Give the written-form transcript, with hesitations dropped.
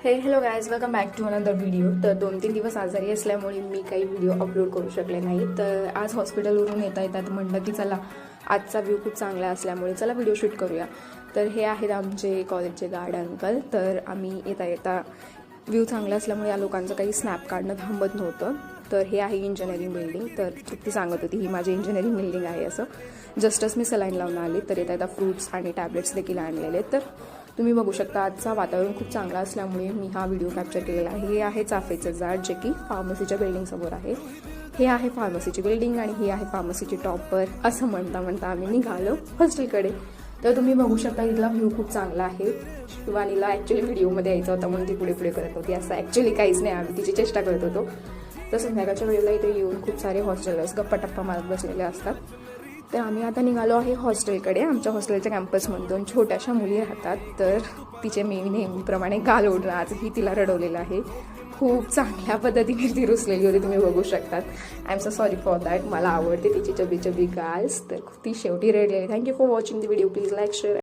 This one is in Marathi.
Hello guys, welcome back to another video. तर 2-3 दिवस आजारी असल्यामुळे मी काही व्हिडिओ अपलोड करू शकले नाही. तर आज हॉस्पिटलवरून येतात म्हटलं की चला आजचा व्ह्यू खूप चांगला असल्यामुळे चला व्हिडिओ शूट करूया. तर हे आहेत आमचे कॉलेजचे गार्ड अंकल. तर आम्ही येता व्ह्यू चांगला असल्यामुळे या लोकांचं काही स्नॅप काढणं थांबत नव्हतं. तर हे आहे इंजिनिअरिंग बिल्डिंग. तर तृप्ती सांगत होती ही माझी इंजिनिअरिंग बिल्डिंग आहे असं. जस्टच मी सलाईन लावून आले तर येता फ्रूट्स आणि टॅबलेट्स देखील आणलेले. तर तुम्ही बघू शकता आजचा वातावरण खूप चांगला असल्यामुळे मी हा व्हिडिओ कॅप्चर केलेला आहे. हे आहे चाफेचं झाड जे की फार्मसीच्या बिल्डिंगसमोर आहे. हे आहे फार्मसीची बिल्डिंग आणि ही आहे फार्मसीची टॉपर. असं म्हणता आम्ही निघालो हॉस्टेलकडे. तर तुम्ही बघू शकता इथला व्ह्यू खूप चांगला आहे. शिवानीला ॲक्च्युली व्हिडिओमध्ये यायचं होतं म्हणून ती पुढे करत होती. असं ॲक्च्युली काहीच नाही, आम्ही तिची चेष्टा करत होतो. तर संध्याकाळच्या वेळेला इथे येऊन खूप सारे हॉस्टेलर्स गप्पा टप्पा मारत बसलेले असतात. तर आम्ही आता निघालो आहे हॉस्टेलकडे. आमच्या हॉस्टेलच्या कॅम्पसमधून छोट्याशा मुली राहतात. तर तिचे मी नेहमीप्रमाणे गाल ओढणं आजही तिला रडवलेलं आहे. खूप चांगल्या पद्धतीने ती रुसलेली होती, तुम्ही बघू शकतात. I am so sorry for that. मला आवडते तिची चबी गाल्स. तर ती शेवटी रडलेली. Thank you for watching the video. Please like share.